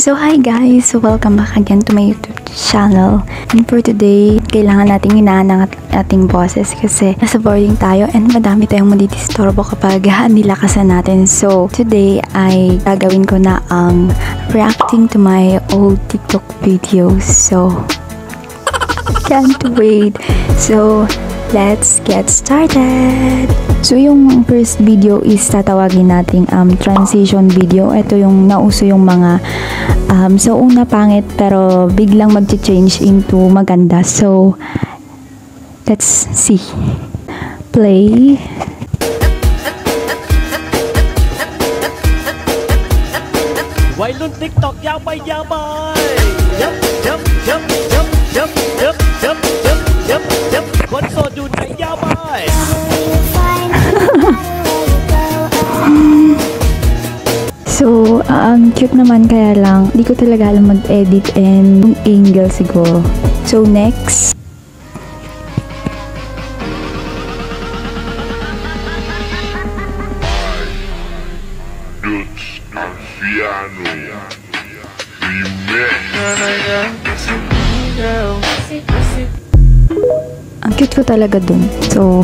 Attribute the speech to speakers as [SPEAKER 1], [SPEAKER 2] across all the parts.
[SPEAKER 1] So hi guys! Welcome back again to my YouTube channel. And for today, kailangan nating hinaan ang ating boses kasi nasa boarding tayo and madami tayong madidisturbo kapag nilakasan natin. So today ay gagawin ko na ang reacting to my old TikTok videos. So can't wait! So let's get started! So yung first video is tatawagin nating transition video. Ito yung nauso yung mga so una pangit pero biglang mag-change into maganda. So let's see. Play.
[SPEAKER 2] Wailun TikTok yabay-yabay. Yup, yup, yup, yup, yup, yup, yup, yup, yup, yup. Konso dunay yabay.
[SPEAKER 1] So, cute naman kaya lang, di ko talaga alam mag-edit and yung angle siguro. So, next. Ang cute ko talaga dun. So,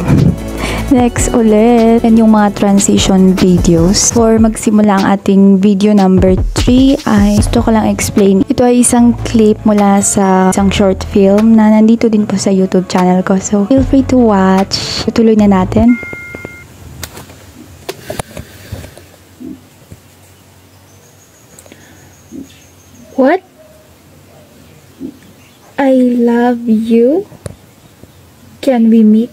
[SPEAKER 1] next ulit, and yung mga transition videos. For magsimula ang ating video number 3 ay gusto ko lang explain. Ito ay isang clip mula sa isang short film na nandito din po sa YouTube channel ko. So, feel free to watch. Tutuloy na natin.
[SPEAKER 3] What? I love you? Can we meet?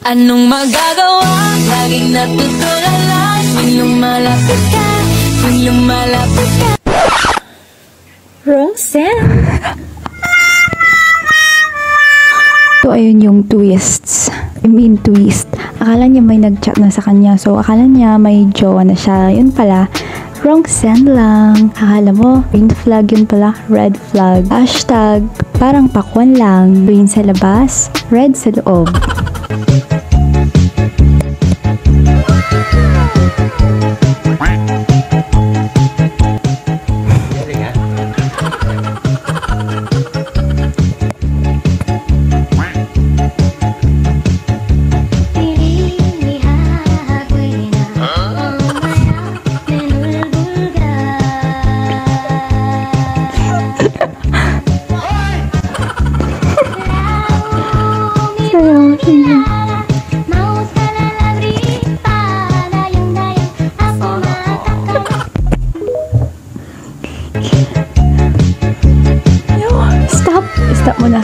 [SPEAKER 4] Anong magagawa? Laging natutulala. Tuwing lumalapit ka, tuwing lumalapit ka.
[SPEAKER 3] Wrong send?
[SPEAKER 1] So, ayun yung twists. I mean, twist. Akala niya may nag-chat na sa kanya. So, akala niya may jowa na siya. Yun pala, wrong send lang. Akala mo, green flag yun pala, red flag. Hashtag, parang pakwan lang. Green sa labas, red sa loob. Stop mo na.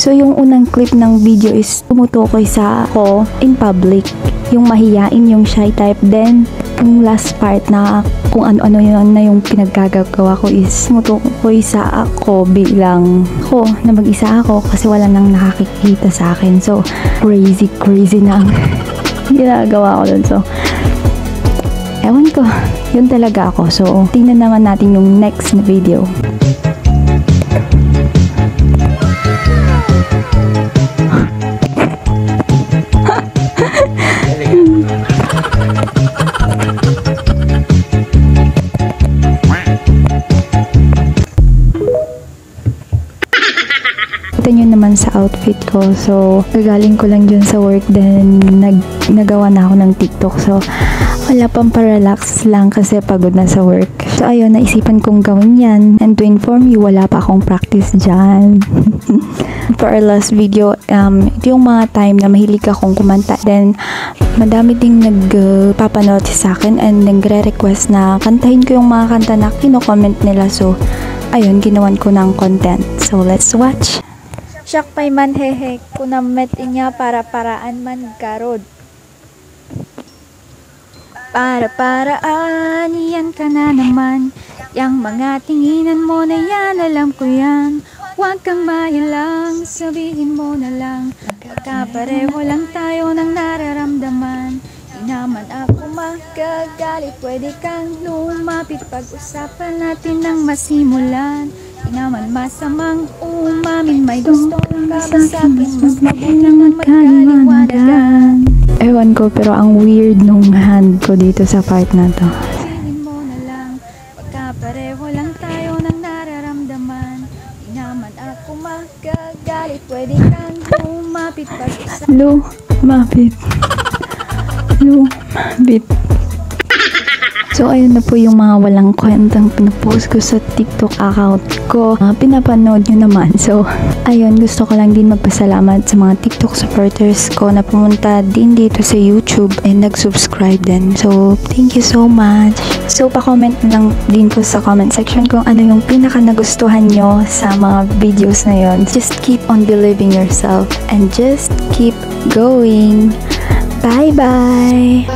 [SPEAKER 1] So, yung unang clip ng video is tumutukoy sa ako in public. Yung mahiyain, yung shy type. Then, yung last part na kung ano-ano yun na yung pinaggagawa ko is tumutukoy sa ako bilang ako na mag-isa ako kasi wala nang nakakikita sa akin. So, crazy na ang ginagawa ko dun. So, ewan ko, yun talaga ako. So, tingnan naman natin yung next na video. Ito nyo naman sa outfit ko. So, gagaling ko lang dyan sa work. Then, nagawa na ako ng TikTok. So, wala pang pa-relax lang kasi pagod na sa work. So, ayun, naisipan kong gawin yan. And to inform you, wala pa akong practice dyan. For our last video, ito yung mga time na mahilig akong kumanta. Then, madami ding nagpapanood sa akin and nagre-request na kantahin ko yung mga kanta na kino-comment nila. So, ayun, ginawan ko ng content. So, let's watch.
[SPEAKER 3] Siyak pa'y manhehe, kunamet inya para-paraan man garod. Para-paraan, yan ka na naman. Yang mga tinginan mo na yan, alam ko yan. Huwag kang mahilang, sabihin mo na lang. Magkakapareho lang tayo ng nararamdaman. Di naman ako magagalit, pwede kang lumapit. Pag-usapan natin ng masimulan. Di naman masamang umamin, may gusto ka ba sa'kin? Mas mabuti naman magkaliwanagan.
[SPEAKER 1] Ewan ko, pero ang weird nung hand ko dito sa part na to.
[SPEAKER 3] Sabihin mo na lang, pagkapareho lang tayo ng nararamdaman. Di naman ako magagalit, pwede kang lumapit pag-isa.
[SPEAKER 1] Lumapit. So, ayun na po yung mga walang kwentang pinapost ko sa TikTok account ko. Pinapanood nyo naman. So, ayun, gusto ko lang din magpasalamat sa mga TikTok supporters ko na pumunta din dito sa YouTube and nag-subscribe din. So, thank you so much. So, pa-comment lang din po sa comment section kung ano yung pinaka nagustuhan nyo sa mga videos na yon. Just keep on believing yourself and just keep going. Bye-bye!